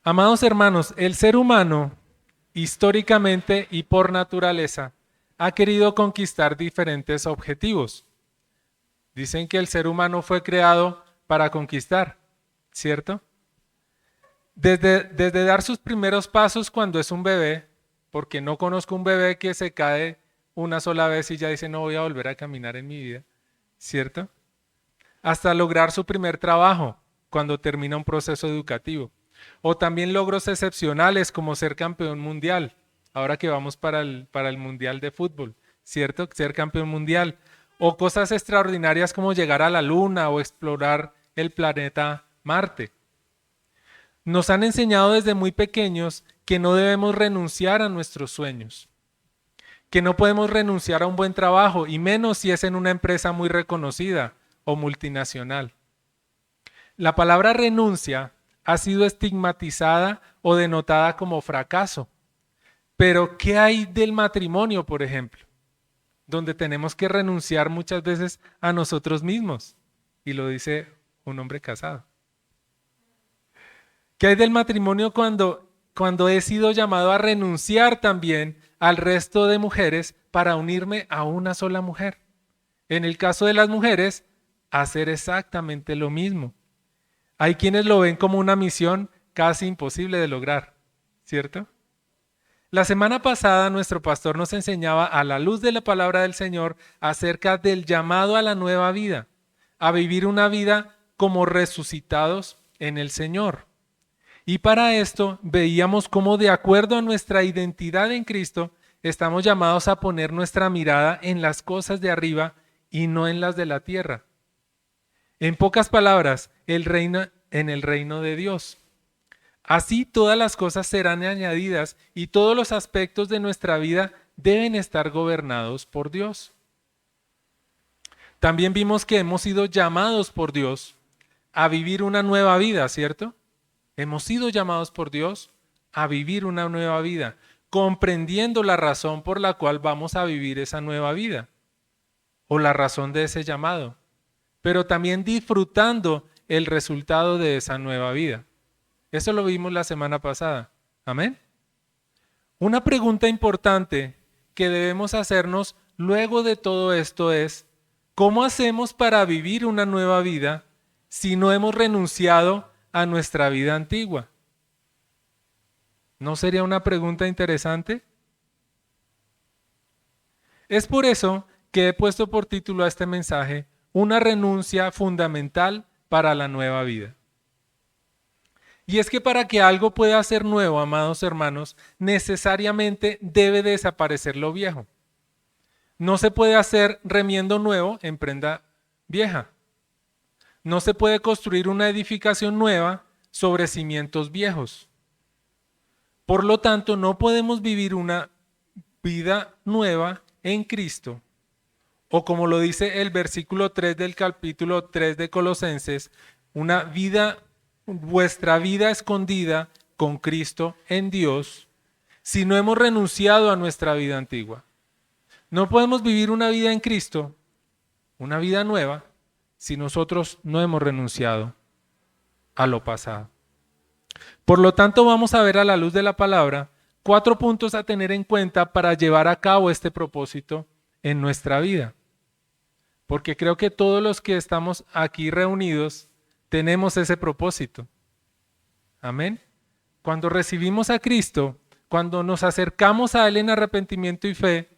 Amados hermanos, el ser humano, históricamente y por naturaleza, ha querido conquistar diferentes objetivos. Dicen que el ser humano fue creado para conquistar, ¿cierto? Desde dar sus primeros pasos cuando es un bebé, porque no conozco un bebé que se cae una sola vez y ya dice no voy a volver a caminar en mi vida, ¿cierto? Hasta lograr su primer trabajo cuando termina un proceso educativo. O también logros excepcionales como ser campeón mundial, ahora que vamos para el mundial de fútbol, ¿cierto? Ser campeón mundial. O cosas extraordinarias como llegar a la luna o explorar el planeta Marte. Nos han enseñado desde muy pequeños que no debemos renunciar a nuestros sueños, que no podemos renunciar a un buen trabajo y menos si es en una empresa muy reconocida o multinacional. La palabra renuncia ha sido estigmatizada o denotada como fracaso. Pero ¿qué hay del matrimonio, por ejemplo? Donde tenemos que renunciar muchas veces a nosotros mismos. Y lo dice un hombre casado. ¿Qué hay del matrimonio cuando he sido llamado a renunciar también al resto de mujeres para unirme a una sola mujer? En el caso de las mujeres, hacer exactamente lo mismo. Hay quienes lo ven como una misión casi imposible de lograr, ¿cierto? La semana pasada nuestro pastor nos enseñaba a la luz de la palabra del Señor acerca del llamado a la nueva vida, a vivir una vida como resucitados en el Señor. Y para esto veíamos cómo de acuerdo a nuestra identidad en Cristo, estamos llamados a poner nuestra mirada en las cosas de arriba y no en las de la tierra. En pocas palabras, en el reino de Dios. Así todas las cosas serán añadidas y todos los aspectos de nuestra vida deben estar gobernados por Dios. También vimos que hemos sido llamados por Dios a vivir una nueva vida, ¿cierto? Hemos sido llamados por Dios a vivir una nueva vida, comprendiendo la razón por la cual vamos a vivir esa nueva vida o la razón de ese llamado, pero también disfrutando el resultado de esa nueva vida. Eso lo vimos la semana pasada. Amén. Una pregunta importante que debemos hacernos luego de todo esto es, ¿cómo hacemos para vivir una nueva vida si no hemos renunciado a nuestra vida antigua? ¿No sería una pregunta interesante? Es por eso que he puesto por título a este mensaje, una renuncia fundamental para la nueva vida. Y es que para que algo pueda ser nuevo, amados hermanos, necesariamente debe desaparecer lo viejo. No se puede hacer remiendo nuevo en prenda vieja. No se puede construir una edificación nueva sobre cimientos viejos. Por lo tanto, no podemos vivir una vida nueva en Cristo. O como lo dice el versículo 3 del capítulo 3 de Colosenses, vuestra vida escondida con Cristo en Dios, si no hemos renunciado a nuestra vida antigua. No podemos vivir una vida en Cristo, una vida nueva, si nosotros no hemos renunciado a lo pasado. Por lo tanto, vamos a ver a la luz de la palabra 4 puntos a tener en cuenta para llevar a cabo este propósito en nuestra vida. Porque creo que todos los que estamos aquí reunidos tenemos ese propósito. Amén. Cuando recibimos a Cristo, cuando nos acercamos a Él en arrepentimiento y fe,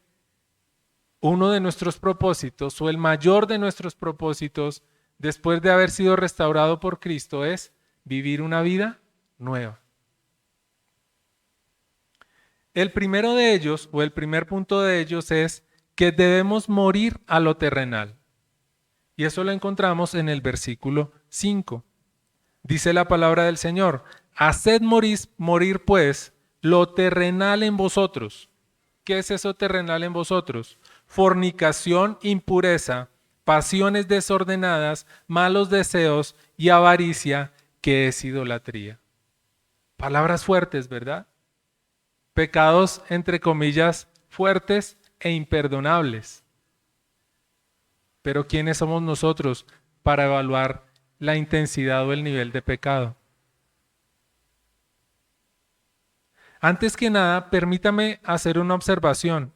uno de nuestros propósitos o el mayor de nuestros propósitos después de haber sido restaurado por Cristo es vivir una vida nueva. El primero de ellos o el primer punto de ellos es que debemos morir a lo terrenal. Y eso lo encontramos en el versículo 5. Dice la palabra del Señor, haced morir pues lo terrenal en vosotros. ¿Qué es eso terrenal en vosotros? Fornicación, impureza, pasiones desordenadas, malos deseos y avaricia, que es idolatría. Palabras fuertes, ¿verdad? Pecados, entre comillas, fuertes e imperdonables. Pero ¿quiénes somos nosotros para evaluar la intensidad o el nivel de pecado? Antes que nada, permítame hacer una observación,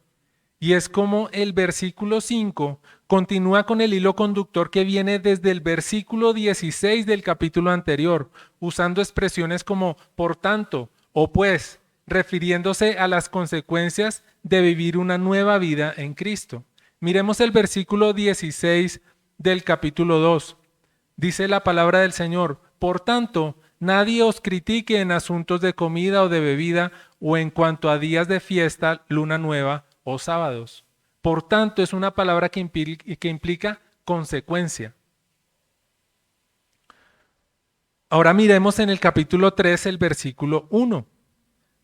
y es como el versículo 5 continúa con el hilo conductor que viene desde el versículo 16 del capítulo anterior, usando expresiones como por tanto o pues, refiriéndose a las consecuencias de vivir una nueva vida en Cristo. Miremos el versículo 16 del capítulo 2. Dice la palabra del Señor: por tanto, nadie os critique en asuntos de comida o de bebida o en cuanto a días de fiesta, luna nueva o sábados. Por tanto, es una palabra que implica consecuencia. Ahora miremos en el capítulo 3, el versículo 1.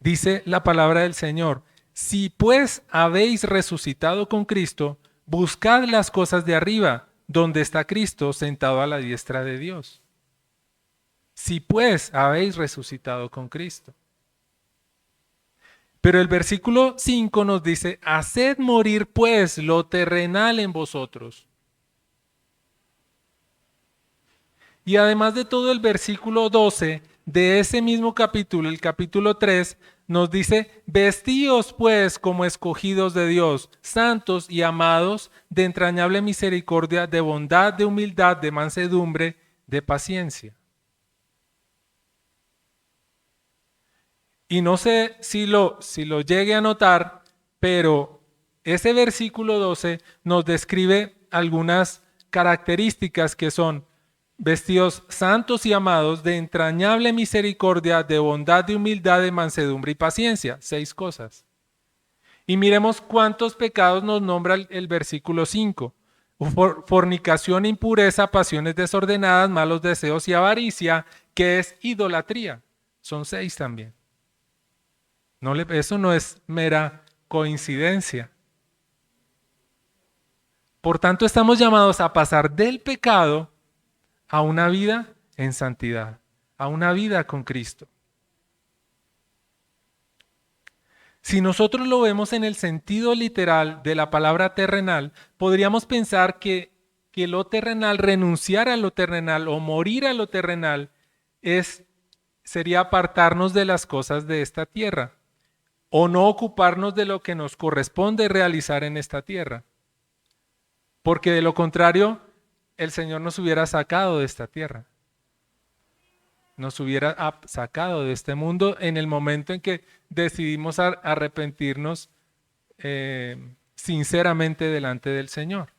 Dice la palabra del Señor: si pues habéis resucitado con Cristo, buscad las cosas de arriba, donde está Cristo sentado a la diestra de Dios. Si pues habéis resucitado con Cristo. Pero el versículo 5 nos dice: haced morir pues lo terrenal en vosotros. Y además de todo, el versículo 12 de ese mismo capítulo, el capítulo 3, nos dice: vestíos pues como escogidos de Dios, santos y amados, de entrañable misericordia, de bondad, de humildad, de mansedumbre, de paciencia. Y no sé si lo llegue a notar, pero ese versículo 12 nos describe algunas características que son: vestidos santos y amados, de entrañable misericordia, de bondad, de humildad, de mansedumbre y paciencia. 6 cosas. Y miremos cuántos pecados nos nombra el versículo 5. Fornicación, impureza, pasiones desordenadas, malos deseos y avaricia, que es idolatría. Son 6 también. Eso no es mera coincidencia. Por tanto, estamos llamados a pasar del pecado a una vida en santidad, a una vida con Cristo. Si nosotros lo vemos en el sentido literal de la palabra terrenal, podríamos pensar que lo terrenal, renunciar a lo terrenal o morir a lo terrenal, sería apartarnos de las cosas de esta tierra o no ocuparnos de lo que nos corresponde realizar en esta tierra. Porque de lo contrario, el Señor nos hubiera sacado de esta tierra. Nos hubiera sacado de este mundo en el momento en que decidimos arrepentirnos sinceramente delante del Señor.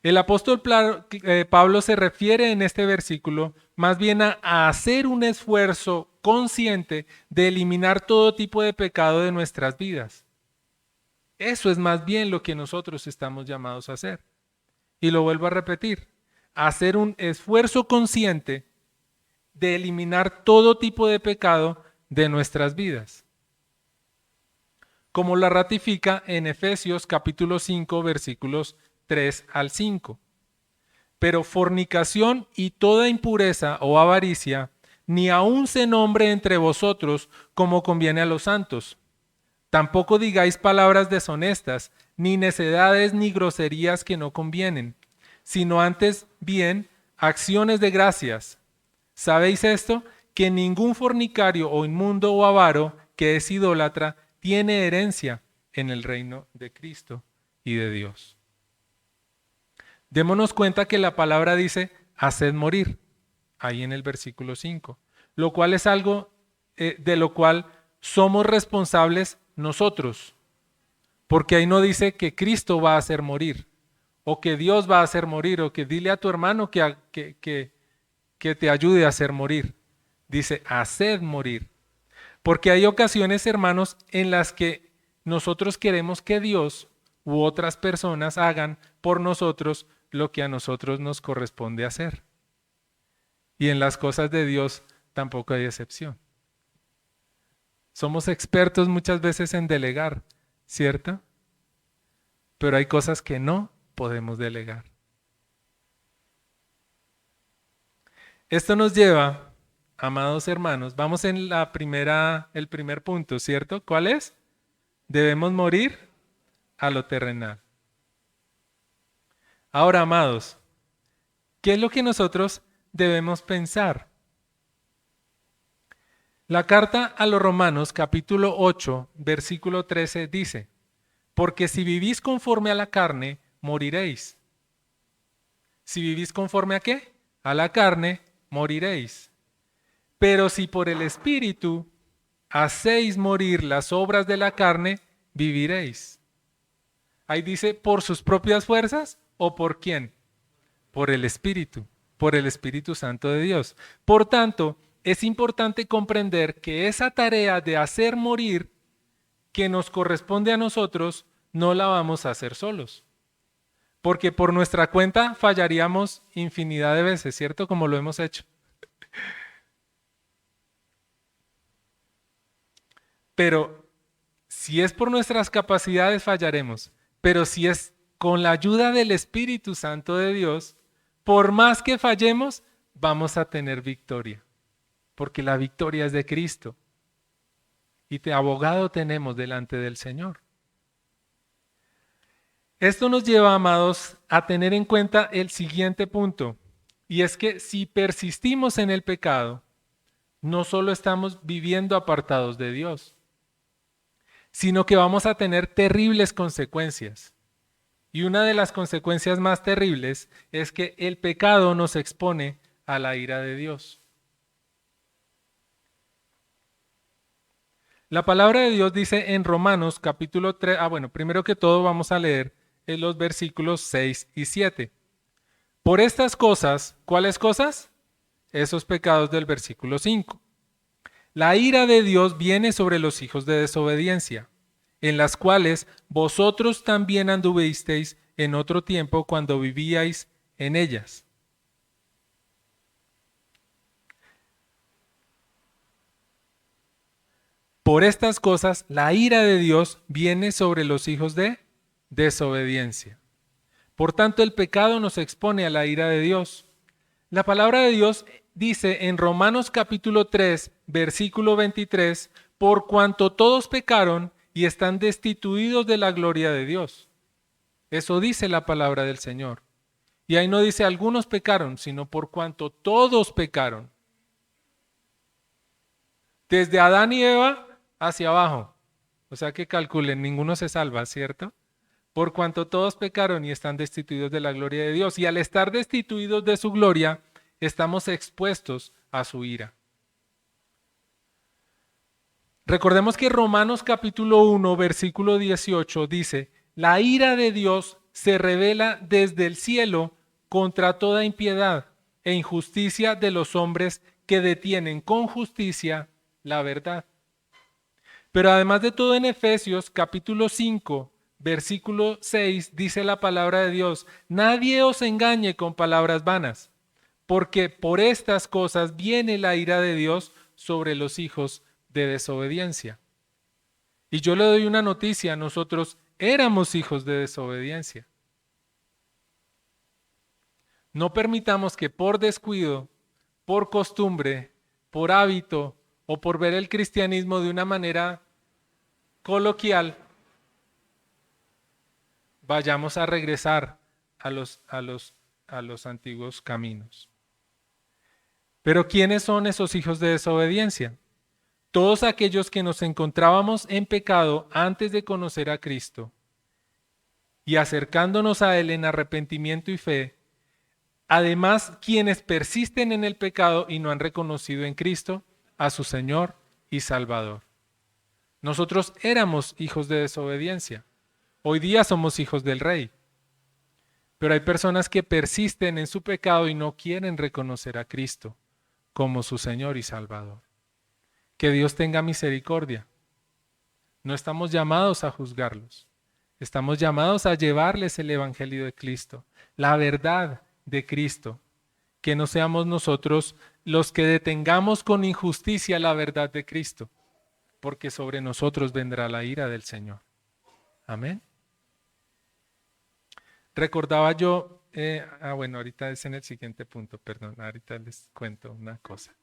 El apóstol Pablo se refiere en este versículo más bien a hacer un esfuerzo consciente de eliminar todo tipo de pecado de nuestras vidas. Eso es más bien lo que nosotros estamos llamados a hacer. Y lo vuelvo a repetir: hacer un esfuerzo consciente de eliminar todo tipo de pecado de nuestras vidas, como la ratifica en Efesios capítulo 5 versículos 3 al 5. Pero fornicación y toda impureza o avaricia, ni aun se nombre entre vosotros como conviene a los santos. Tampoco digáis palabras deshonestas, ni necedades ni groserías que no convienen, sino antes bien acciones de gracias. ¿Sabéis esto? Que ningún fornicario o inmundo o avaro que es idólatra tiene herencia en el reino de Cristo y de Dios. Démonos cuenta que la palabra dice: haced morir, ahí en el versículo 5, lo cual es algo de lo cual somos responsables nosotros, porque ahí no dice que Cristo va a hacer morir, o que Dios va a hacer morir, o que dile a tu hermano que te ayude a hacer morir. Dice: haced morir. Porque hay ocasiones, hermanos, en las que nosotros queremos que Dios u otras personas hagan por nosotros lo que a nosotros nos corresponde hacer. Y en las cosas de Dios tampoco hay excepción. Somos expertos muchas veces en delegar, ¿cierto? Pero hay cosas que no podemos delegar. Esto nos lleva, amados hermanos, vamos en el primer punto, ¿cierto? ¿Cuál es? Debemos morir a lo terrenal. Ahora, amados, ¿qué es lo que nosotros debemos pensar? La carta a los Romanos, capítulo 8, versículo 13 dice, porque si vivís conforme a la carne, moriréis. Si vivís conforme a qué? A la carne, moriréis. Pero si por el Espíritu hacéis morir las obras de la carne, viviréis. Ahí dice, ¿por sus propias fuerzas o por quién? Por el Espíritu Santo de Dios. Por tanto, es importante comprender que esa tarea de hacer morir que nos corresponde a nosotros, no la vamos a hacer solos. Porque por nuestra cuenta fallaríamos infinidad de veces, ¿cierto? Como lo hemos hecho. Pero si es por nuestras capacidades, fallaremos. Pero si es con la ayuda del Espíritu Santo de Dios, por más que fallemos, vamos a tener victoria. Porque la victoria es de Cristo. Y de abogado tenemos delante del Señor. Esto nos lleva, amados, a tener en cuenta el siguiente punto. Y es que si persistimos en el pecado, no solo estamos viviendo apartados de Dios, sino que vamos a tener terribles consecuencias. Y una de las consecuencias más terribles es que el pecado nos expone a la ira de Dios. La palabra de Dios dice en Romanos capítulo 3, primero que todo vamos a leer en los versículos 6 y 7. Por estas cosas, ¿cuáles cosas? Esos pecados del versículo 5. La ira de Dios viene sobre los hijos de desobediencia, en las cuales vosotros también anduvisteis en otro tiempo cuando vivíais en ellas. Por estas cosas, la ira de Dios viene sobre los hijos de desobediencia. Por tanto, el pecado nos expone a la ira de Dios. La palabra de Dios dice en Romanos capítulo 3, versículo 23, por cuanto todos pecaron y están destituidos de la gloria de Dios. Eso dice la palabra del Señor. Y ahí no dice algunos pecaron, sino por cuanto todos pecaron. Desde Adán y Eva hacia abajo. O sea que calculen, ninguno se salva, ¿cierto? Por cuanto todos pecaron y están destituidos de la gloria de Dios. Y al estar destituidos de su gloria, estamos expuestos a su ira. Recordemos que Romanos capítulo 1, versículo 18 dice, la ira de Dios se revela desde el cielo contra toda impiedad e injusticia de los hombres que detienen con justicia la verdad. Pero además de todo en Efesios capítulo 5, versículo 6 dice la palabra de Dios, nadie os engañe con palabras vanas, porque por estas cosas viene la ira de Dios sobre los hijos de desobediencia. Y yo le doy una noticia, nosotros éramos hijos de desobediencia. No permitamos que por descuido, por costumbre, por hábito o por ver el cristianismo de una manera coloquial, vayamos a regresar a los antiguos caminos. Pero ¿quiénes son esos hijos de desobediencia? Todos aquellos que nos encontrábamos en pecado antes de conocer a Cristo y acercándonos a Él en arrepentimiento y fe, además quienes persisten en el pecado y no han reconocido en Cristo a su Señor y Salvador. Nosotros éramos hijos de desobediencia. Hoy día somos hijos del Rey. Pero hay personas que persisten en su pecado y no quieren reconocer a Cristo como su Señor y Salvador. Que Dios tenga misericordia. No estamos llamados a juzgarlos. Estamos llamados a llevarles el Evangelio de Cristo, la verdad de Cristo. Que no seamos nosotros los que detengamos con injusticia la verdad de Cristo, porque sobre nosotros vendrá la ira del Señor. Amén. Recordaba yo, ahorita es en el siguiente punto, perdón, ahorita les cuento una cosa.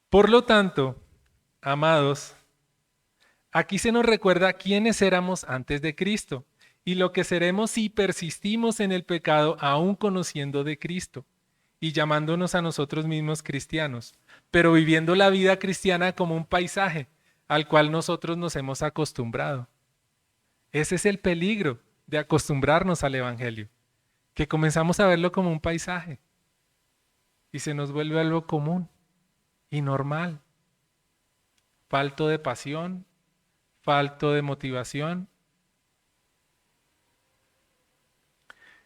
Por lo tanto, amados, aquí se nos recuerda quiénes éramos antes de Cristo y lo que seremos si persistimos en el pecado aún conociendo de Cristo. y llamándonos a nosotros mismos cristianos, pero viviendo la vida cristiana como un paisaje al cual nosotros nos hemos acostumbrado. Ese es el peligro de acostumbrarnos al Evangelio, que comenzamos a verlo como un paisaje y se nos vuelve algo común y normal, falto de pasión, falto de motivación.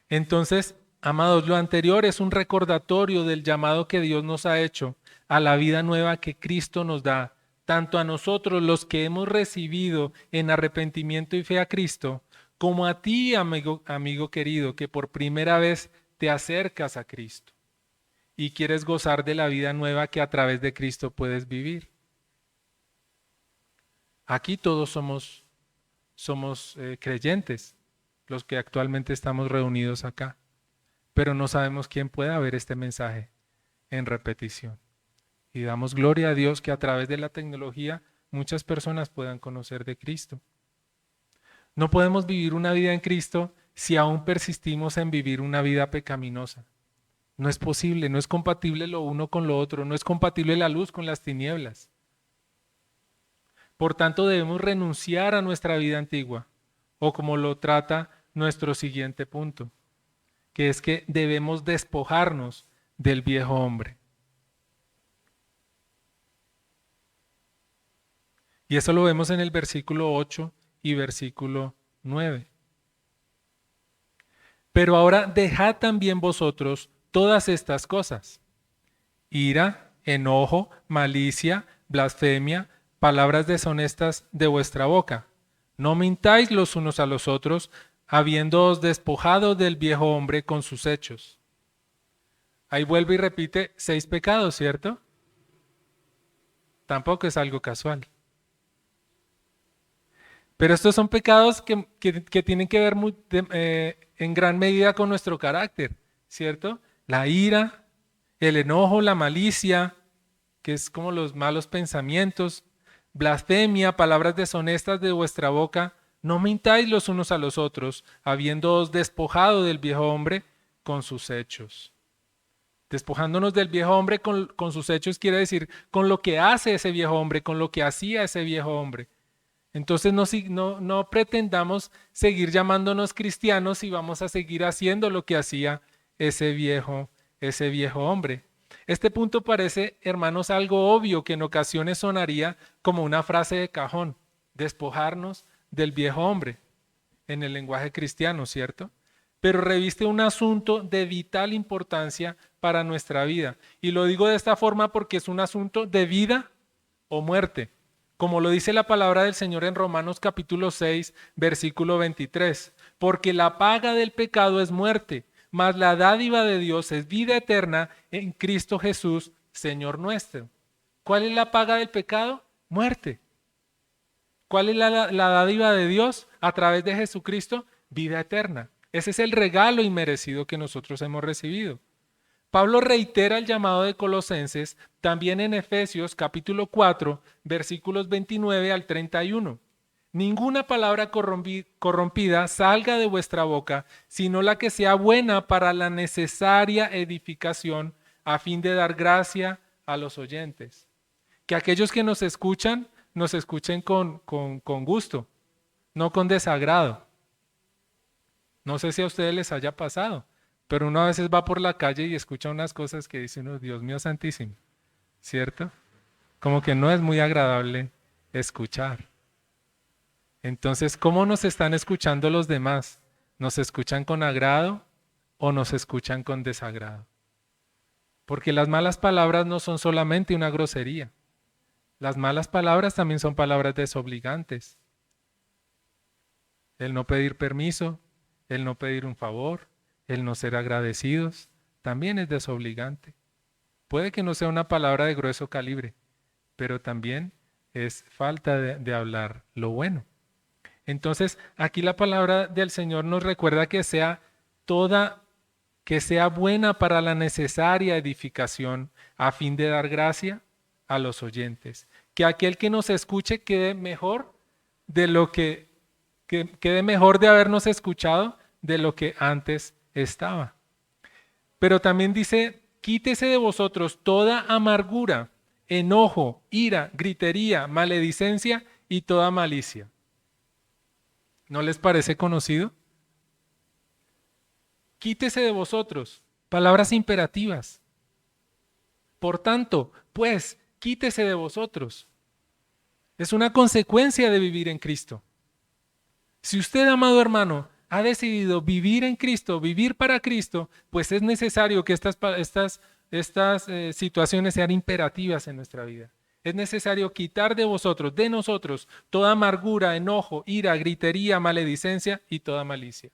Entonces, amados, lo anterior es un recordatorio del llamado que Dios nos ha hecho a la vida nueva que Cristo nos da, tanto a nosotros los que hemos recibido en arrepentimiento y fe a Cristo, como a ti, amigo querido, que por primera vez te acercas a Cristo y quieres gozar de la vida nueva que a través de Cristo puedes vivir. Aquí todos somos creyentes, los que actualmente estamos reunidos acá, pero no sabemos quién pueda ver este mensaje en repetición. Y damos gloria a Dios que a través de la tecnología muchas personas puedan conocer de Cristo. No podemos vivir una vida en Cristo si aún persistimos en vivir una vida pecaminosa. No es posible, no es compatible lo uno con lo otro, no es compatible la luz con las tinieblas. Por tanto, debemos renunciar a nuestra vida antigua, o como lo trata nuestro siguiente punto, que es que debemos despojarnos del viejo hombre. Y eso lo vemos en el versículo 8 y versículo 9. Pero ahora dejad también vosotros todas estas cosas: ira, enojo, malicia, blasfemia, palabras deshonestas de vuestra boca. No mintáis los unos a los otros, habiéndoos despojado del viejo hombre con sus hechos. Ahí vuelve y repite 6 pecados, ¿cierto? Tampoco es algo casual. Pero estos son pecados que tienen que ver en gran medida con nuestro carácter, ¿cierto? La ira, el enojo, la malicia, que es como los malos pensamientos, blasfemia, palabras deshonestas de vuestra boca. No mintáis los unos a los otros, habiéndoos despojado del viejo hombre con sus hechos. Despojándonos del viejo hombre con sus hechos quiere decir con lo que hace ese viejo hombre, con lo que hacía ese viejo hombre. Entonces no pretendamos seguir llamándonos cristianos y vamos a seguir haciendo lo que hacía ese viejo hombre. Este punto parece, hermanos, algo obvio que en ocasiones sonaría como una frase de cajón: despojarnos del viejo hombre en el lenguaje cristiano, ¿cierto? Pero reviste un asunto de vital importancia para nuestra vida. Y lo digo de esta forma porque es un asunto de vida o muerte, como lo dice la palabra del Señor en Romanos capítulo 6, versículo 23. Porque la paga del pecado es muerte, mas la dádiva de Dios es vida eterna en Cristo Jesús, Señor nuestro. ¿Cuál es la paga del pecado? Muerte. ¿Cuál es la dádiva de Dios a través de Jesucristo? Vida eterna. Ese es el regalo inmerecido que nosotros hemos recibido. Pablo reitera el llamado de Colosenses también en Efesios capítulo 4, versículos 29 al 31. Ninguna palabra corrompida salga de vuestra boca, sino la que sea buena para la necesaria edificación, a fin de dar gracia a los oyentes. Que aquellos que nos escuchan con gusto, no con desagrado. No sé si a ustedes les haya pasado, pero uno a veces va por la calle y escucha unas cosas que dice uno: Dios mío santísimo, ¿cierto? Como que no es muy agradable escuchar. Entonces, ¿cómo nos están escuchando los demás? ¿Nos escuchan con agrado o nos escuchan con desagrado? Porque las malas palabras no son solamente una grosería. Las malas palabras también son palabras desobligantes. El no pedir permiso, el no pedir un favor, el no ser agradecidos, también es desobligante. Puede que no sea una palabra de grueso calibre, pero también es falta de hablar lo bueno. Entonces, aquí la palabra del Señor nos recuerda que sea buena para la necesaria edificación, a fin de dar gracia a los oyentes. Que aquel que nos escuche quede mejor quede mejor de habernos escuchado de lo que antes estaba. Pero también dice quítese de vosotros toda amargura, enojo, ira, gritería, maledicencia y toda malicia. ¿No les parece conocido? Quítese de vosotros. Palabras imperativas. Por tanto, pues, quítese de vosotros. Es una consecuencia de vivir en Cristo. Si usted, amado hermano, ha decidido vivir en Cristo, vivir para Cristo, pues es necesario que estas situaciones sean imperativas en nuestra vida. Es necesario quitar de vosotros, de nosotros, toda amargura, enojo, ira, gritería, maledicencia y toda malicia.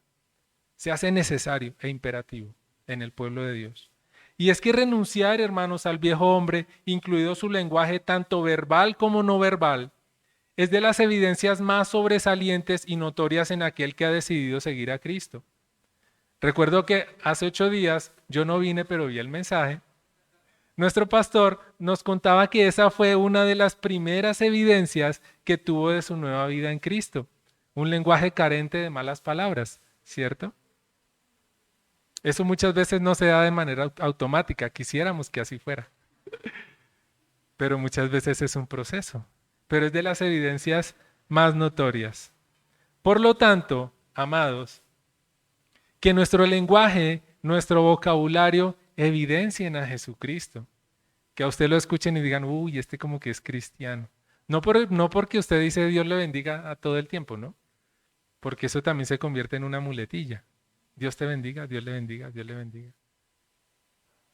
Se hace necesario e imperativo en el pueblo de Dios. Y es que renunciar, hermanos, al viejo hombre, incluido su lenguaje tanto verbal como no verbal, es de las evidencias más sobresalientes y notorias en aquel que ha decidido seguir a Cristo. Recuerdo que hace 8 días yo no vine, pero vi el mensaje. Nuestro pastor nos contaba que esa fue una de las primeras evidencias que tuvo de su nueva vida en Cristo. Un lenguaje carente de malas palabras, ¿cierto? Eso muchas veces no se da de manera automática, quisiéramos que así fuera. Pero muchas veces es un proceso. Pero es de las evidencias más notorias. Por lo tanto, amados, que nuestro lenguaje, nuestro vocabulario evidencien a Jesucristo. Que a usted lo escuchen y digan, uy, este como que es cristiano. No porque usted dice Dios le bendiga a todo el tiempo, ¿no? Porque eso también se convierte en una muletilla. Dios te bendiga, Dios le bendiga, Dios le bendiga.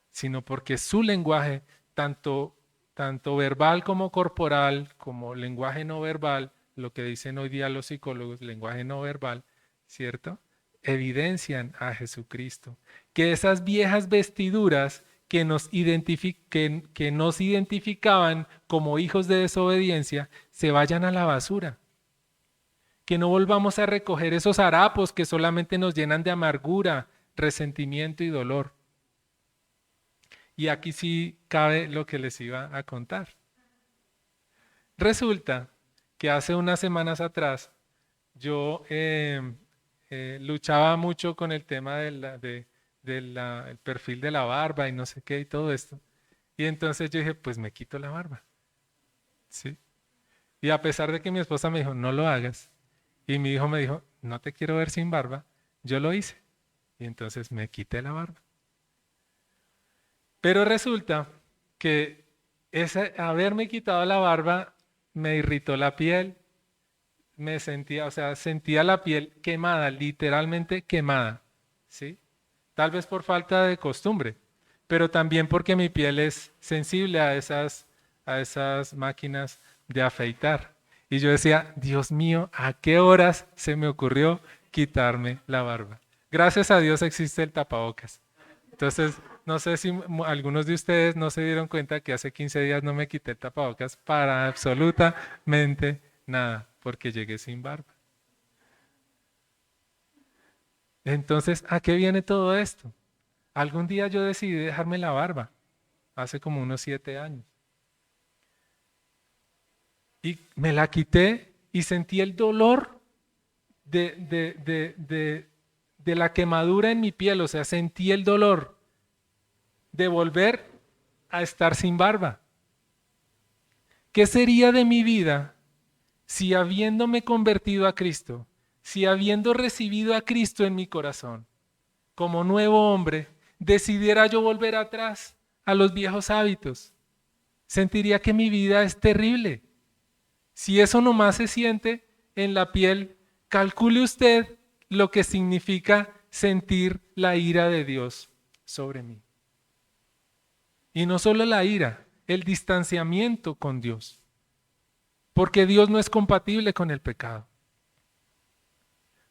Sino porque su lenguaje, tanto verbal como corporal, como lenguaje no verbal, lo que dicen hoy día los psicólogos, lenguaje no verbal, ¿cierto? Evidencian a Jesucristo. Que esas viejas vestiduras que nos identificaban como hijos de desobediencia se vayan a la basura. Que no volvamos a recoger esos harapos que solamente nos llenan de amargura, resentimiento y dolor. Y aquí sí cabe lo que les iba a contar. Resulta que hace unas semanas atrás yo luchaba mucho con el tema el perfil de la barba y no sé qué y todo esto. Y entonces yo dije, pues me quito la barba. ¿Sí? Y a pesar de que mi esposa me dijo, no lo hagas, y mi hijo me dijo, no te quiero ver sin barba, yo lo hice. Y entonces me quité la barba. Pero resulta que haberme quitado la barba me irritó la piel, sentía la piel quemada, literalmente quemada, ¿sí? Tal vez por falta de costumbre, pero también porque mi piel es sensible a esas máquinas de afeitar. Y yo decía, Dios mío, ¿a qué horas se me ocurrió quitarme la barba? Gracias a Dios existe el tapabocas. Entonces, no sé si algunos de ustedes no se dieron cuenta que hace 15 días no me quité el tapabocas para absolutamente nada, porque llegué sin barba. Entonces, ¿a qué viene todo esto? Algún día yo decidí dejarme la barba, hace como unos 7 años. Y me la quité y sentí el dolor de la quemadura en mi piel, o sea, sentí el dolor de volver a estar sin barba. ¿Qué sería de mi vida si habiéndome convertido a Cristo, si habiendo recibido a Cristo en mi corazón, como nuevo hombre, decidiera yo volver atrás a los viejos hábitos? Sentiría que mi vida es terrible. Si eso nomás se siente en la piel, calcule usted lo que significa sentir la ira de Dios sobre mí. Y no solo la ira, el distanciamiento con Dios. Porque Dios no es compatible con el pecado.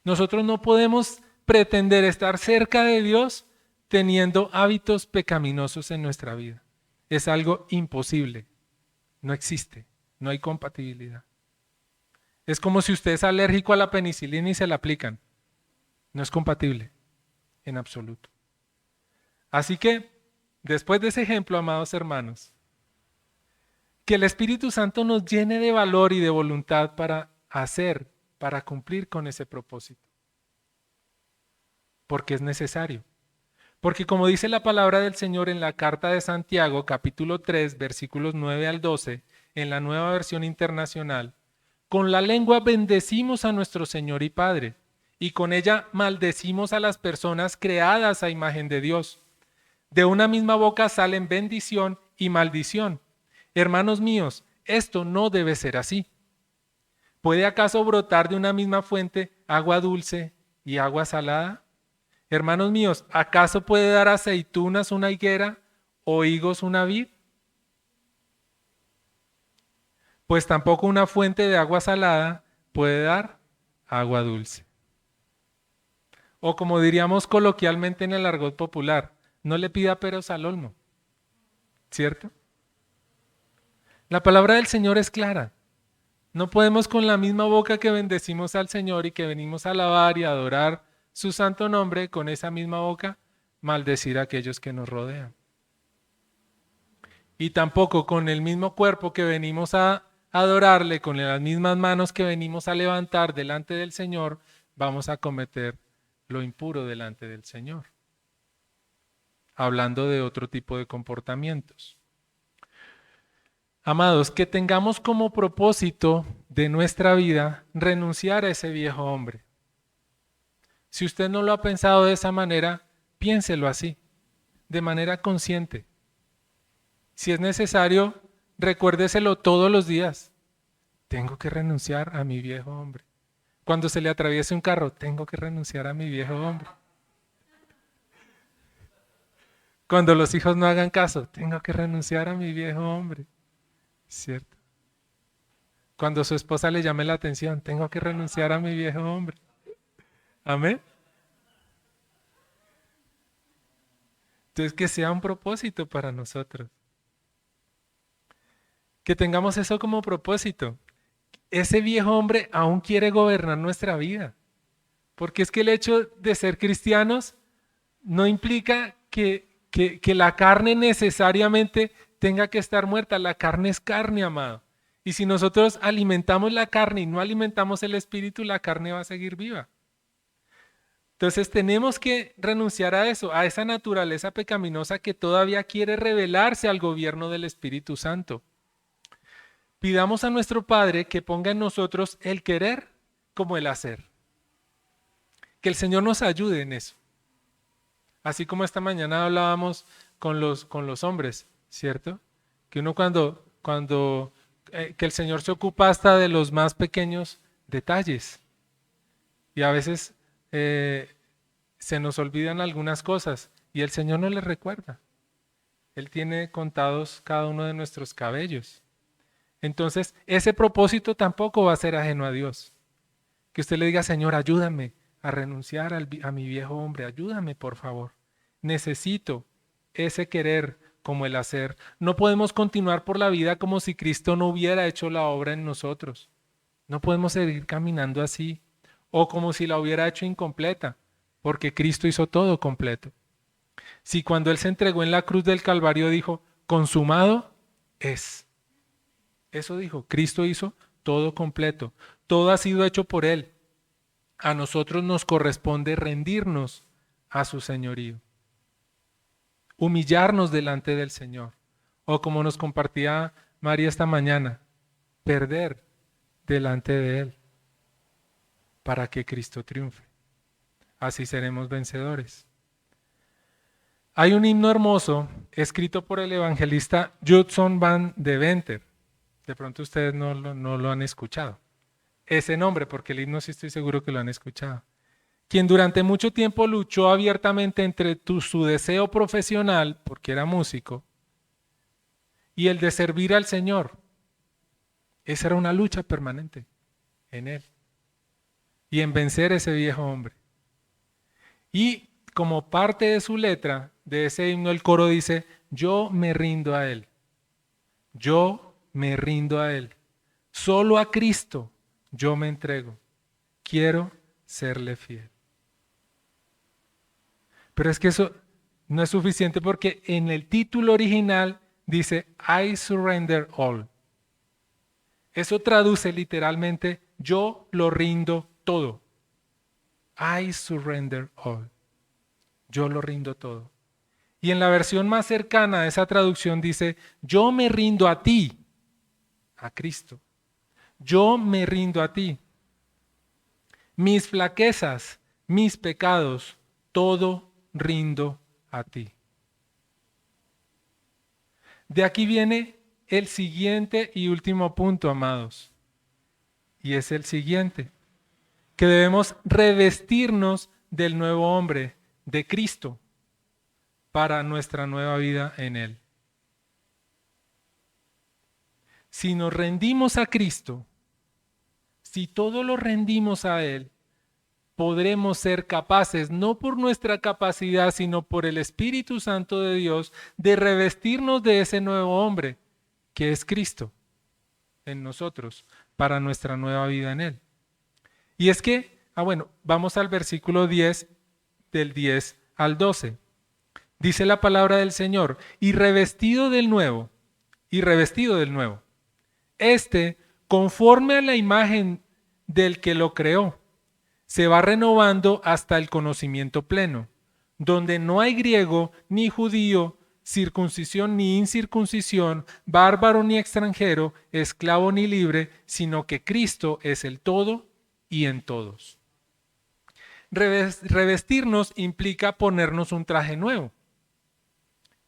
Nosotros no podemos pretender estar cerca de Dios teniendo hábitos pecaminosos en nuestra vida. Es algo imposible. No existe. No hay compatibilidad. Es como si usted es alérgico a la penicilina y se la aplican. No es compatible en absoluto. Así que, después de ese ejemplo, amados hermanos, que el Espíritu Santo nos llene de valor y de voluntad para hacer, para cumplir con ese propósito. Porque es necesario. Porque como dice la palabra del Señor en la carta de Santiago, capítulo 3, versículos 9 al 12, en la Nueva Versión Internacional, con la lengua bendecimos a nuestro Señor y Padre, y con ella maldecimos a las personas creadas a imagen de Dios. De una misma boca salen bendición y maldición. Hermanos míos, esto no debe ser así. ¿Puede acaso brotar de una misma fuente agua dulce y agua salada? Hermanos míos, ¿acaso puede dar aceitunas una higuera o higos una vid? Pues tampoco una fuente de agua salada puede dar agua dulce. O como diríamos coloquialmente en el argot popular, no le pida peros al olmo, ¿cierto? La palabra del Señor es clara. No podemos con la misma boca que bendecimos al Señor y que venimos a alabar y a adorar su santo nombre, con esa misma boca maldecir a aquellos que nos rodean. Y tampoco con el mismo cuerpo que venimos a adorarle, con las mismas manos que venimos a levantar delante del Señor, vamos a cometer lo impuro delante del Señor. Hablando de otro tipo de comportamientos. Amados, que tengamos como propósito de nuestra vida renunciar a ese viejo hombre. Si usted no lo ha pensado de esa manera, piénselo así, de manera consciente. Si es necesario, recuérdeselo todos los días. Tengo que renunciar a mi viejo hombre. Cuando se le atraviese un carro, tengo que renunciar a mi viejo hombre. Cuando los hijos no hagan caso, tengo que renunciar a mi viejo hombre. ¿Cierto? Cuando su esposa le llame la atención, tengo que renunciar a mi viejo hombre. Amén. Entonces, que sea un propósito para nosotros. Que tengamos eso como propósito. Ese viejo hombre aún quiere gobernar nuestra vida. Porque es que el hecho de ser cristianos no implica que la carne necesariamente tenga que estar muerta. La carne es carne, amado. Y si nosotros alimentamos la carne y no alimentamos el espíritu, la carne va a seguir viva. Entonces tenemos que renunciar a eso, a esa naturaleza pecaminosa que todavía quiere rebelarse al gobierno del Espíritu Santo. Pidamos a nuestro Padre que ponga en nosotros el querer como el hacer. Que el Señor nos ayude en eso. Así como esta mañana hablábamos con los hombres, ¿cierto? Que uno que el Señor se ocupa hasta de los más pequeños detalles. Y a veces se nos olvidan algunas cosas y el Señor no les recuerda. Él tiene contados cada uno de nuestros cabellos. Entonces, ese propósito tampoco va a ser ajeno a Dios. Que usted le diga, Señor, ayúdame a renunciar a mi viejo hombre, ayúdame por favor. Necesito ese querer como el hacer. No podemos continuar por la vida como si Cristo no hubiera hecho la obra en nosotros. No podemos seguir caminando así o como si la hubiera hecho incompleta, porque Cristo hizo todo completo. Si cuando Él se entregó en la cruz del Calvario dijo, consumado es. Eso dijo, Cristo hizo todo completo. Todo ha sido hecho por Él. A nosotros nos corresponde rendirnos a su señorío. Humillarnos delante del Señor. O como nos compartía María esta mañana, perder delante de Él para que Cristo triunfe. Así seremos vencedores. Hay un himno hermoso escrito por el evangelista Judson van Deventer. De pronto ustedes no lo han escuchado. Ese nombre, porque el himno sí estoy seguro que lo han escuchado. Quien durante mucho tiempo luchó abiertamente entre su deseo profesional, porque era músico, y el de servir al Señor. Esa era una lucha permanente en él. Y en vencer ese viejo hombre. Y como parte de su letra, de ese himno, el coro dice, yo me rindo a Él. Yo me rindo a Él. Solo a Cristo yo me entrego. Quiero serle fiel. Pero es que eso no es suficiente porque en el título original dice, I surrender all. Eso traduce literalmente, yo lo rindo todo. I surrender all. yo lo rindo todo. Y en la versión más cercana a esa traducción dice, yo me rindo a ti, a Cristo. Yo me rindo a ti. Mis flaquezas, mis pecados, todo rindo a ti. De aquí viene el siguiente y último punto, amados. Y es el siguiente, que debemos revestirnos del nuevo hombre, de Cristo, para nuestra nueva vida en Él. Si nos rendimos a Cristo, si todo lo rendimos a Él, podremos ser capaces, no por nuestra capacidad, sino por el Espíritu Santo de Dios, de revestirnos de ese nuevo hombre, que es Cristo, en nosotros, para nuestra nueva vida en Él. Y es que, vamos al versículo 10, del 10 al 12. Dice la palabra del Señor, y revestido del nuevo, conforme a la imagen del que lo creó, se va renovando hasta el conocimiento pleno, donde no hay griego ni judío, circuncisión ni incircuncisión, bárbaro ni extranjero, esclavo ni libre, sino que Cristo es el todo y en todos. Revestirnos implica ponernos un traje nuevo,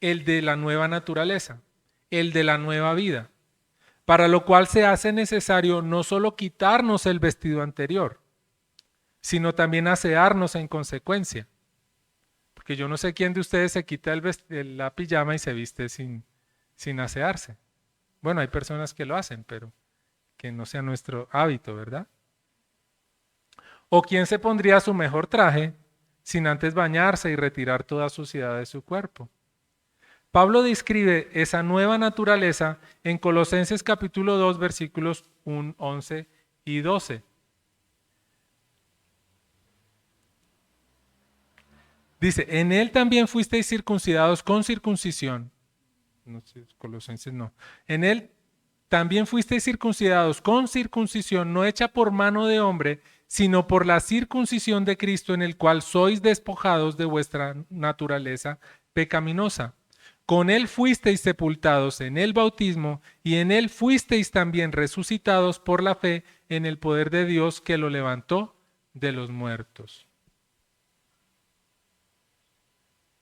el de la nueva naturaleza, el de la nueva vida, para lo cual se hace necesario no solo quitarnos el vestido anterior, sino también asearnos en consecuencia. Porque yo no sé quién de ustedes se quita la pijama y se viste sin asearse. Bueno, hay personas que lo hacen, pero que no sea nuestro hábito, ¿verdad? ¿O quién se pondría su mejor traje sin antes bañarse y retirar toda suciedad de su cuerpo? Pablo describe esa nueva naturaleza en Colosenses capítulo 2, versículos 11 y 12. Dice, en él también fuisteis circuncidados con circuncisión. No sé, Colosenses no. En él también fuisteis circuncidados con circuncisión no hecha por mano de hombre, sino por la circuncisión de Cristo, en el cual sois despojados de vuestra naturaleza pecaminosa. Con él fuisteis sepultados en el bautismo, y en él fuisteis también resucitados por la fe en el poder de Dios que lo levantó de los muertos.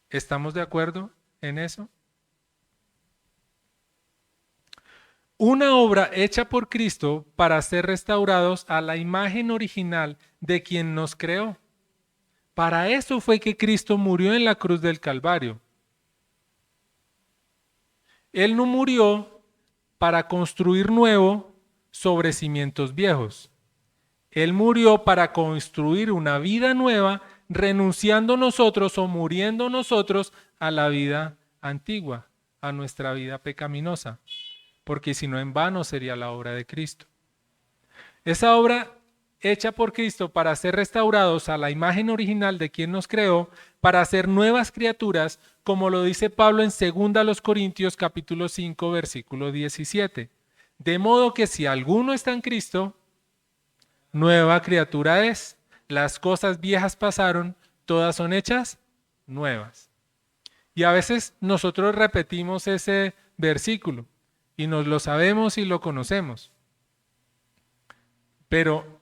¿Estamos de acuerdo en eso? Una obra hecha por Cristo para ser restaurados a la imagen original de quien nos creó. Para eso fue que Cristo murió en la cruz del Calvario. Él no murió para construir nuevo sobre cimientos viejos. Él murió para construir una vida nueva, renunciando nosotros o muriendo nosotros a la vida antigua, a nuestra vida pecaminosa. Porque si no, en vano sería la obra de Cristo. Esa obra hecha por Cristo para ser restaurados a la imagen original de quien nos creó, para ser nuevas criaturas, como lo dice Pablo en 2 Corintios capítulo 5, versículo 17. De modo que si alguno está en Cristo, nueva criatura es. Las cosas viejas pasaron, todas son hechas nuevas. Y a veces nosotros repetimos ese versículo y nos lo sabemos y lo conocemos. Pero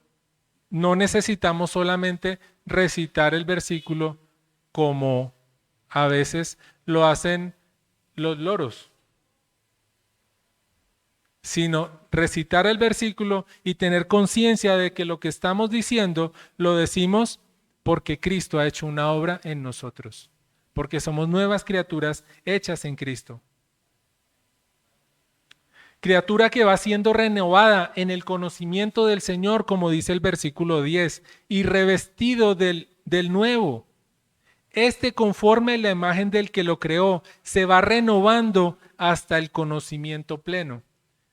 no necesitamos solamente recitar el versículo como a veces lo hacen los loros, sino recitar el versículo y tener conciencia de que lo que estamos diciendo lo decimos porque Cristo ha hecho una obra en nosotros, porque somos nuevas criaturas hechas en Cristo. Criatura que va siendo renovada en el conocimiento del Señor, como dice el versículo 10, y revestido del nuevo. Conforme a la imagen del que lo creó, se va renovando hasta el conocimiento pleno.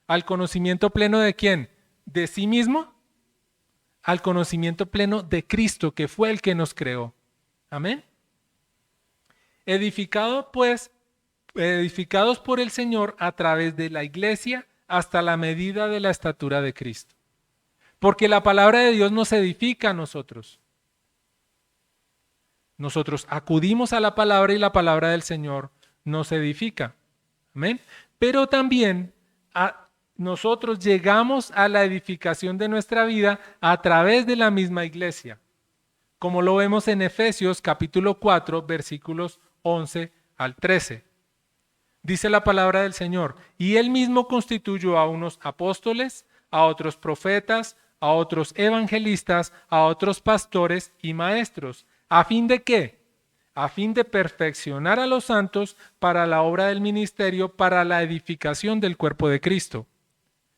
¿Al conocimiento pleno de quién? ¿De sí mismo? Al conocimiento pleno de Cristo, que fue el que nos creó. Amén. Edificados por el Señor a través de la iglesia hasta la medida de la estatura de Cristo. Porque la palabra de Dios nos edifica a nosotros. Nosotros acudimos a la palabra y la palabra del Señor nos edifica. Amén. Pero también nosotros llegamos a la edificación de nuestra vida a través de la misma iglesia, como lo vemos en Efesios capítulo 4, versículos 11 al 13. Dice la palabra del Señor: y él mismo constituyó a unos apóstoles, a otros profetas, a otros evangelistas, a otros pastores y maestros. ¿A fin de qué? A fin de perfeccionar a los santos para la obra del ministerio, para la edificación del cuerpo de Cristo.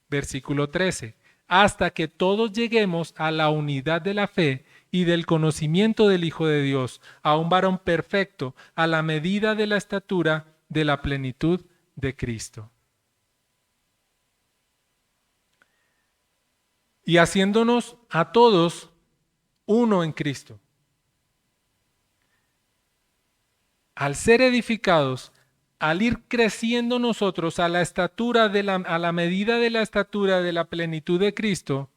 Versículo 13. Hasta que todos lleguemos a la unidad de la fe y del conocimiento del Hijo de Dios, a un varón perfecto, a la medida de la estatura de la plenitud de Cristo. Y haciéndonos a todos uno en Cristo. Al ser edificados, al ir creciendo nosotros a la estatura a la medida de la estatura de la plenitud de Cristo,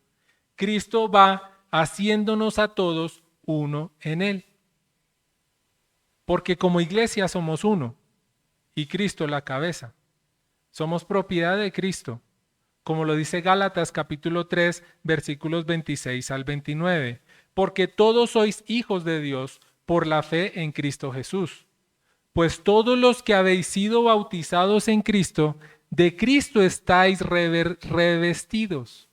Cristo va haciéndonos a todos uno en Él. Porque como iglesia somos uno y Cristo la cabeza. Somos propiedad de Cristo, como lo dice Gálatas capítulo 3, versículos 26 al 29. Porque todos sois hijos de Dios por la fe en Cristo Jesús. Pues todos los que habéis sido bautizados en Cristo, de Cristo estáis revestidos.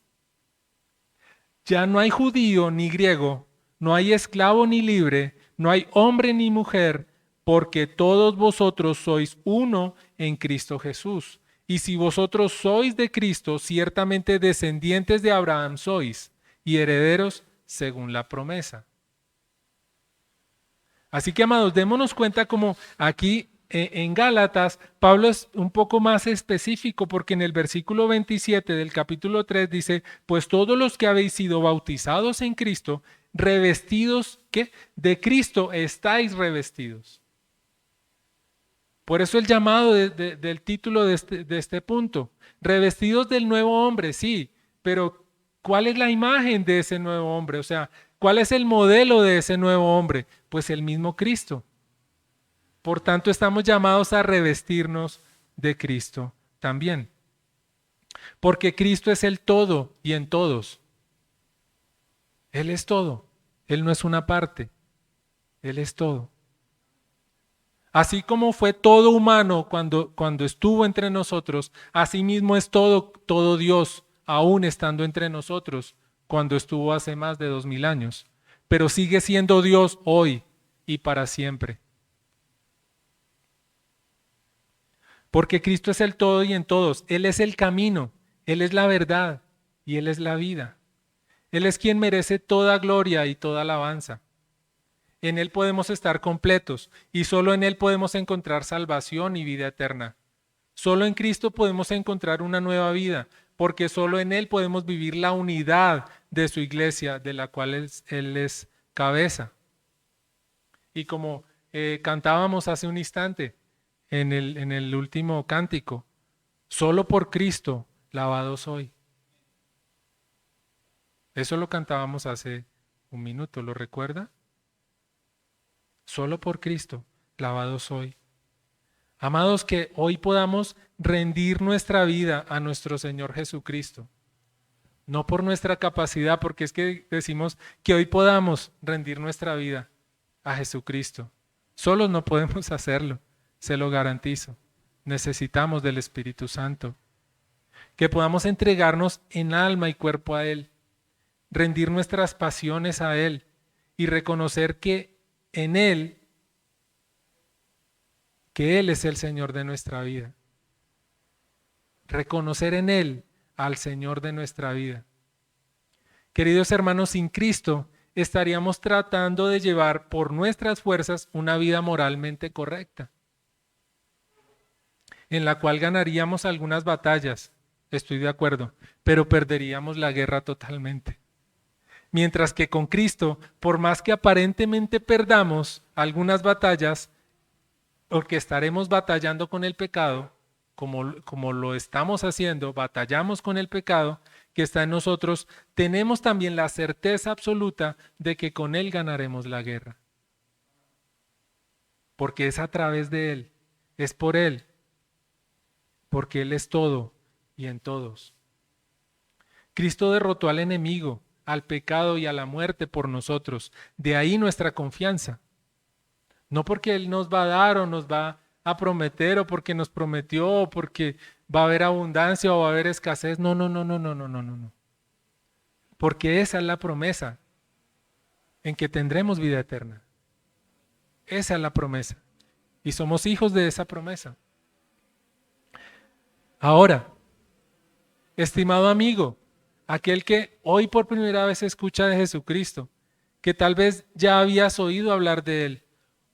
Ya no hay judío ni griego, no hay esclavo ni libre, no hay hombre ni mujer, porque todos vosotros sois uno en Cristo Jesús. Y si vosotros sois de Cristo, ciertamente descendientes de Abraham sois, y herederos según la promesa. Así que, amados, démonos cuenta como aquí en Gálatas, Pablo es un poco más específico, porque en el versículo 27 del capítulo 3 dice: pues todos los que habéis sido bautizados en Cristo, revestidos, ¿qué? De Cristo estáis revestidos. Por eso el llamado del título de este punto. Revestidos del nuevo hombre, sí, pero ¿cuál es la imagen de ese nuevo hombre? O sea, ¿cuál es el modelo de ese nuevo hombre? Pues el mismo Cristo. Por tanto, estamos llamados a revestirnos de Cristo también. Porque Cristo es el todo y en todos. Él es todo. Él no es una parte. Él es todo. Así como fue todo humano cuando estuvo entre nosotros, así mismo es todo Dios, aún estando entre nosotros, cuando estuvo hace más de 2000 años. Pero sigue siendo Dios hoy y para siempre. Porque Cristo es el todo y en todos. Él es el camino, Él es la verdad y Él es la vida. Él es quien merece toda gloria y toda alabanza. En Él podemos estar completos y solo en Él podemos encontrar salvación y vida eterna. Solo en Cristo podemos encontrar una nueva vida, porque solo en Él podemos vivir la unidad de su iglesia, de la cual Él es cabeza. Y como cantábamos hace un instante en el último cántico, solo por Cristo lavado soy. Eso lo cantábamos hace un minuto, ¿lo recuerda? Solo por Cristo lavado soy. Amados, que hoy podamos rendir nuestra vida a nuestro Señor Jesucristo. No por nuestra capacidad, porque es que decimos que hoy podamos rendir nuestra vida a Jesucristo. Solos no podemos hacerlo, se lo garantizo. Necesitamos del Espíritu Santo. Que podamos entregarnos en alma y cuerpo a Él, rendir nuestras pasiones a Él y reconocer que en Él, que Él es el Señor de nuestra vida. Reconocer en Él al Señor de nuestra vida. Queridos hermanos, sin Cristo estaríamos tratando de llevar por nuestras fuerzas una vida moralmente correcta, en la cual ganaríamos algunas batallas, estoy de acuerdo, pero perderíamos la guerra totalmente. Mientras que con Cristo, por más que aparentemente perdamos algunas batallas, porque estaremos batallando con el pecado, como lo estamos haciendo, batallamos con el pecado que está en nosotros, tenemos también la certeza absoluta de que con Él ganaremos la guerra. porque es a través de Él, es por Él, porque Él es todo y en todos. Cristo derrotó al enemigo, al pecado y a la muerte por nosotros. De ahí nuestra confianza. No porque Él nos va a dar o nos va a prometer o porque nos prometió o porque va a haber abundancia o va a haber escasez. No, no, no, no, no, no, no, no, no. Porque esa es la promesa en que tendremos vida eterna. Esa es la promesa. Y somos hijos de esa promesa. Ahora, estimado amigo, aquel que hoy por primera vez escucha de Jesucristo, que tal vez ya habías oído hablar de Él,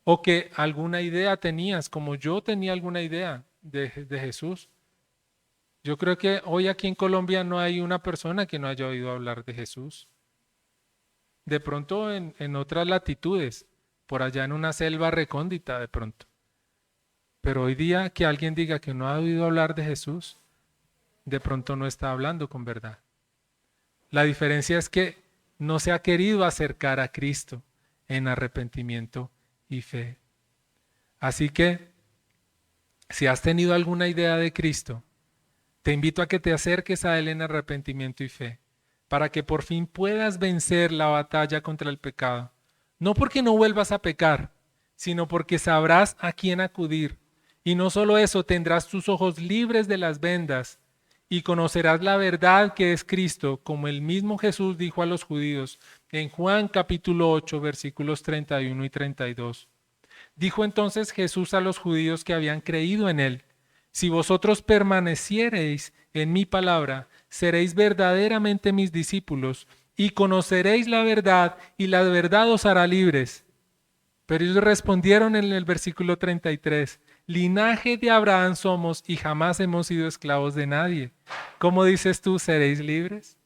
o que alguna idea tenías, como yo tenía alguna idea de Jesús. Yo creo que hoy aquí en Colombia no hay una persona que no haya oído hablar de Jesús. De pronto en otras latitudes, por allá en una selva recóndita de pronto. Pero hoy día que alguien diga que no ha oído hablar de Jesús, de pronto no está hablando con verdad. La diferencia es que no se ha querido acercar a Cristo en arrepentimiento y fe. Así que, si has tenido alguna idea de Cristo, te invito a que te acerques a Él en arrepentimiento y fe, para que por fin puedas vencer la batalla contra el pecado. No porque no vuelvas a pecar, sino porque sabrás a quién acudir. Y no solo eso, tendrás tus ojos libres de las vendas y conocerás la verdad que es Cristo, como el mismo Jesús dijo a los judíos en Juan capítulo 8, versículos 31 y 32. Dijo entonces Jesús a los judíos que habían creído en él: si vosotros permaneciereis en mi palabra, seréis verdaderamente mis discípulos y conoceréis la verdad, y la verdad os hará libres. Pero ellos respondieron en el versículo 33, linaje de Abraham somos y jamás hemos sido esclavos de nadie. ¿Cómo dices tú, seréis libres?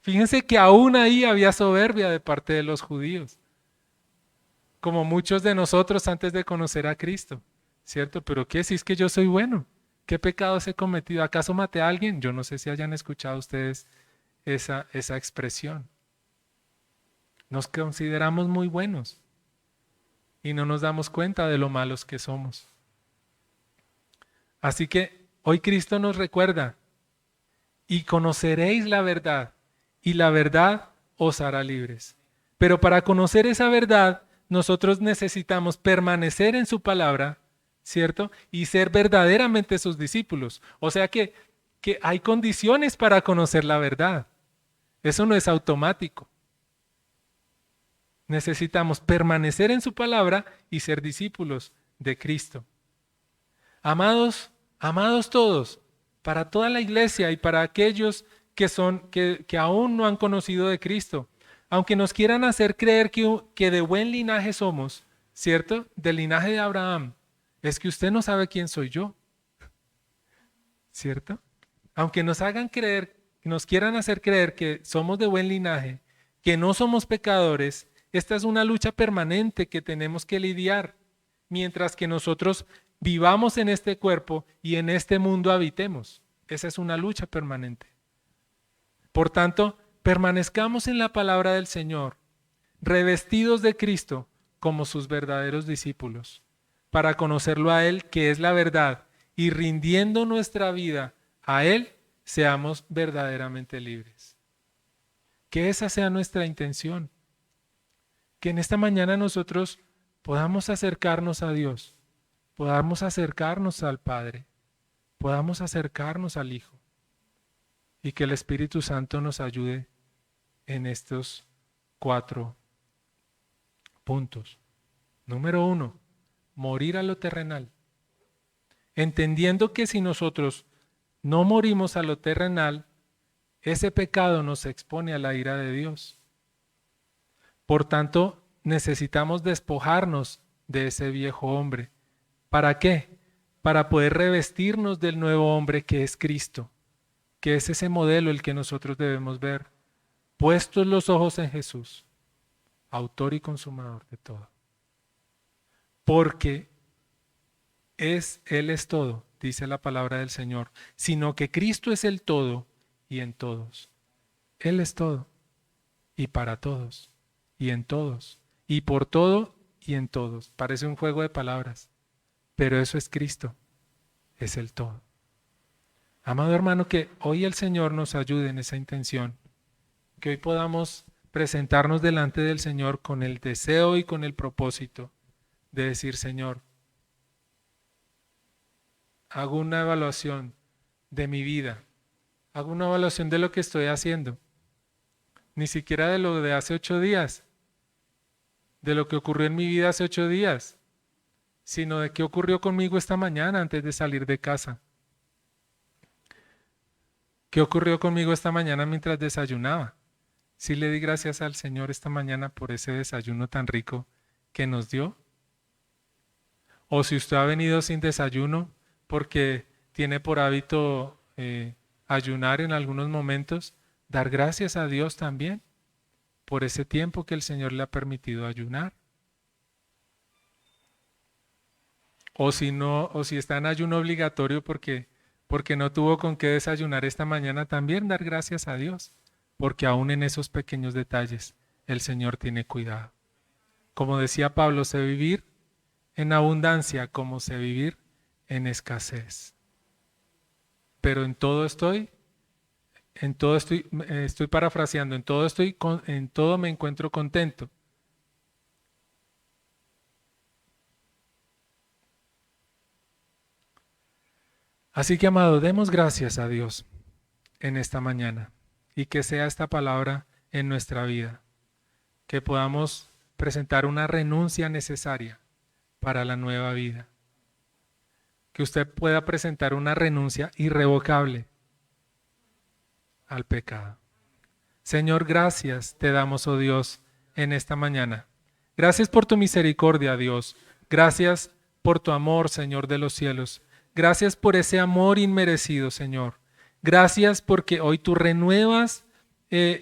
Fíjense que aún ahí había soberbia de parte de los judíos, como muchos de nosotros antes de conocer a Cristo, ¿cierto? Pero ¿qué si es que yo soy bueno? ¿Qué pecados he cometido? ¿Acaso maté a alguien? Yo no sé si hayan escuchado ustedes esa expresión. Nos consideramos muy buenos y no nos damos cuenta de lo malos que somos. Así que hoy Cristo nos recuerda: y conoceréis la verdad, y la verdad os hará libres. Pero para conocer esa verdad, nosotros necesitamos permanecer en su palabra, ¿cierto? Y ser verdaderamente sus discípulos. O sea que hay condiciones para conocer la verdad. Eso no es automático. Necesitamos permanecer en su palabra y ser discípulos de Cristo. Amados, amados todos, para toda la iglesia y para aquellos que aún no han conocido de Cristo, aunque nos quieran hacer creer que de buen linaje somos, ¿cierto? Del linaje de Abraham, es que usted no sabe quién soy yo, ¿cierto? Aunque nos hagan creer, nos quieran hacer creer que somos de buen linaje, que no somos pecadores, esta es una lucha permanente que tenemos que lidiar, mientras que nosotros vivamos en este cuerpo y en este mundo habitemos. Esa es una lucha permanente. Por tanto, permanezcamos en la palabra del Señor, revestidos de Cristo como sus verdaderos discípulos, para conocerlo a Él, que es la verdad, y rindiendo nuestra vida a Él, seamos verdaderamente libres. Que esa sea nuestra intención. Que en esta mañana nosotros podamos acercarnos a Dios, podamos acercarnos al Padre, podamos acercarnos al Hijo, y que el Espíritu Santo nos ayude en estos 4 puntos. Número 1, morir a lo terrenal. Entendiendo que si nosotros no morimos a lo terrenal, ese pecado nos expone a la ira de Dios. Por tanto, necesitamos despojarnos de ese viejo hombre. ¿Para qué? Para poder revestirnos del nuevo hombre que es Cristo, que es ese modelo el que nosotros debemos ver, puestos los ojos en Jesús, autor y consumador de todo. Porque Él es todo, dice la palabra del Señor, sino que Cristo es el todo y en todos. Él es todo y para todos y en todos y por todo y en todos. Parece un juego de palabras, pero eso es Cristo, es el todo. Amado hermano, que hoy el Señor nos ayude en esa intención, que hoy podamos presentarnos delante del Señor con el deseo y con el propósito de decir: Señor, hago una evaluación de mi vida, hago una evaluación de lo que estoy haciendo, ni siquiera de lo de hace 8 días, de lo que ocurrió en mi vida hace 8 días, sino de qué ocurrió conmigo esta mañana antes de salir de casa. ¿Qué ocurrió conmigo esta mañana mientras desayunaba? ¿Sí le di gracias al Señor esta mañana por ese desayuno tan rico que nos dio? O si usted ha venido sin desayuno porque tiene por hábito ayunar en algunos momentos, dar gracias a Dios también por ese tiempo que el Señor le ha permitido ayunar. O si no, o si está en ayuno obligatorio porque no tuvo con qué desayunar esta mañana, también dar gracias a Dios, porque aún en esos pequeños detalles el Señor tiene cuidado. Como decía Pablo, sé vivir en abundancia como sé vivir en escasez. Pero estoy parafraseando, en todo me encuentro contento. Así que, amado, demos gracias a Dios en esta mañana y que sea esta palabra en nuestra vida, que podamos presentar una renuncia necesaria para la nueva vida, que usted pueda presentar una renuncia irrevocable al pecado. Señor, gracias te damos, oh Dios, en esta mañana. Gracias por tu misericordia, Dios. Gracias por tu amor, Señor de los cielos. Gracias por ese amor inmerecido, Señor. Gracias porque hoy tú renuevas, nos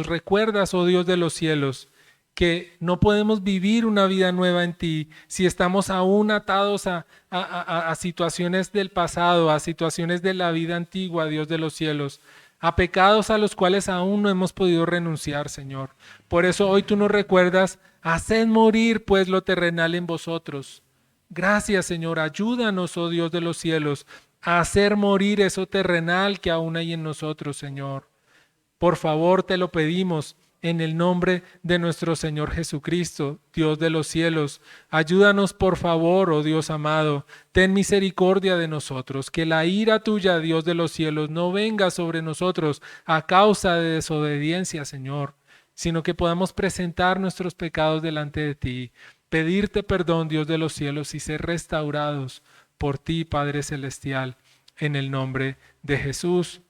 recuerdas, oh Dios de los cielos, que no podemos vivir una vida nueva en ti si estamos aún atados a situaciones del pasado, a situaciones de la vida antigua, Dios de los cielos, a pecados a los cuales aún no hemos podido renunciar, Señor. Por eso hoy tú nos recuerdas: haced morir pues lo terrenal en vosotros. Gracias, Señor, ayúdanos, oh Dios de los cielos, a hacer morir eso terrenal que aún hay en nosotros, Señor. Por favor, te lo pedimos en el nombre de nuestro Señor Jesucristo, Dios de los cielos. Ayúdanos, por favor, oh Dios amado, ten misericordia de nosotros, que la ira tuya, Dios de los cielos, no venga sobre nosotros a causa de desobediencia, Señor, sino que podamos presentar nuestros pecados delante de ti, pedirte perdón, Dios de los cielos, y ser restaurados por ti, Padre Celestial, en el nombre de Jesús.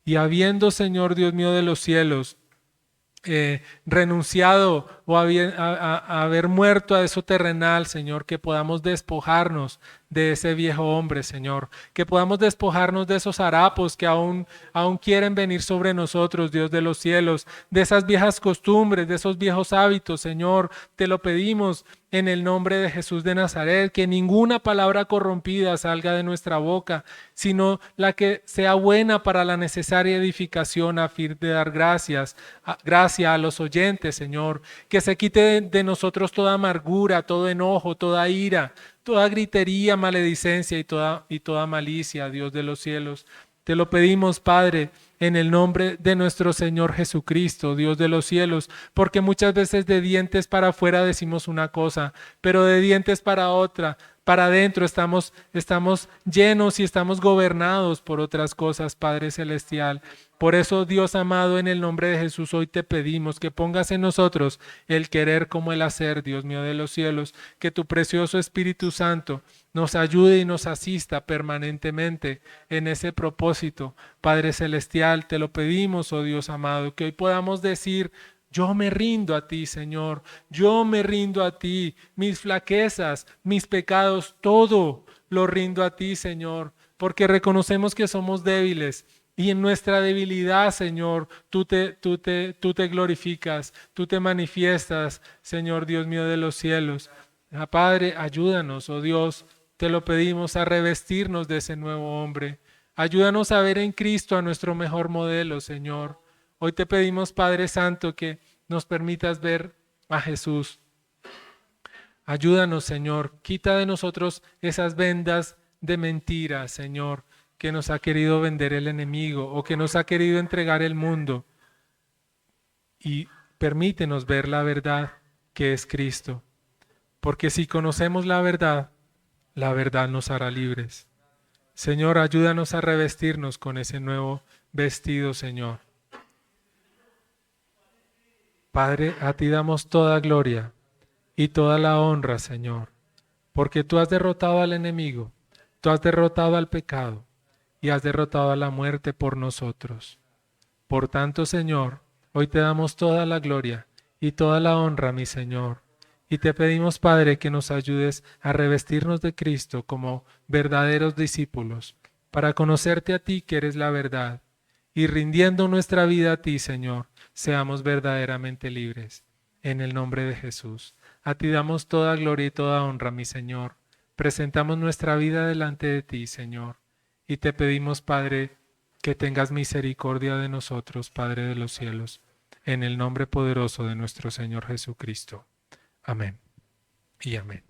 Y habiendo, Señor Dios mío de los cielos, renunciado o haber muerto a eso terrenal, Señor, que podamos despojarnos de ese viejo hombre, Señor, que podamos despojarnos de esos harapos que aún quieren venir sobre nosotros, Dios de los cielos, de esas viejas costumbres, de esos viejos hábitos, Señor, te lo pedimos en el nombre de Jesús de Nazaret, que ninguna palabra corrompida salga de nuestra boca, sino la que sea buena para la necesaria edificación a fin de dar gracia a los oyentes, Señor, que se quite de nosotros toda amargura, todo enojo, toda ira, toda gritería, maledicencia y toda malicia, Dios de los cielos. Te lo pedimos, Padre, en el nombre de nuestro Señor Jesucristo, Dios de los cielos, porque muchas veces de dientes para afuera decimos una cosa, pero de dientes para otra, para adentro estamos llenos y estamos gobernados por otras cosas, Padre Celestial. Por eso, Dios amado, en el nombre de Jesús, hoy te pedimos que pongas en nosotros el querer como el hacer, Dios mío de los cielos, que tu precioso Espíritu Santo nos ayude y nos asista permanentemente en ese propósito. Padre Celestial, te lo pedimos, oh Dios amado, que hoy podamos decir: yo me rindo a ti, Señor, yo me rindo a ti, mis flaquezas, mis pecados, todo lo rindo a ti, Señor, porque reconocemos que somos débiles. Y en nuestra debilidad, Señor, tú te glorificas, tú te manifiestas, Señor Dios mío de los cielos. Padre, ayúdanos, oh Dios, te lo pedimos, a revestirnos de ese nuevo hombre. Ayúdanos a ver en Cristo a nuestro mejor modelo, Señor. Hoy te pedimos, Padre Santo, que nos permitas ver a Jesús. Ayúdanos, Señor. Quita de nosotros esas vendas de mentiras, Señor, que nos ha querido vender el enemigo o que nos ha querido entregar el mundo. Y permítenos ver la verdad que es Cristo. Porque si conocemos la verdad nos hará libres. Señor, ayúdanos a revestirnos con ese nuevo vestido, Señor. Padre, a ti damos toda gloria y toda la honra, Señor, porque tú has derrotado al enemigo, tú has derrotado al pecado y has derrotado a la muerte por nosotros. Por tanto, Señor, hoy te damos toda la gloria y toda la honra, mi Señor. Y te pedimos, Padre, que nos ayudes a revestirnos de Cristo como verdaderos discípulos, para conocerte a ti que eres la verdad, y rindiendo nuestra vida a ti, Señor, seamos verdaderamente libres. En el nombre de Jesús. A ti damos toda gloria y toda honra, mi Señor. Presentamos nuestra vida delante de ti, Señor. Y te pedimos, Padre, que tengas misericordia de nosotros, Padre de los cielos, en el nombre poderoso de nuestro Señor Jesucristo. Amén y amén.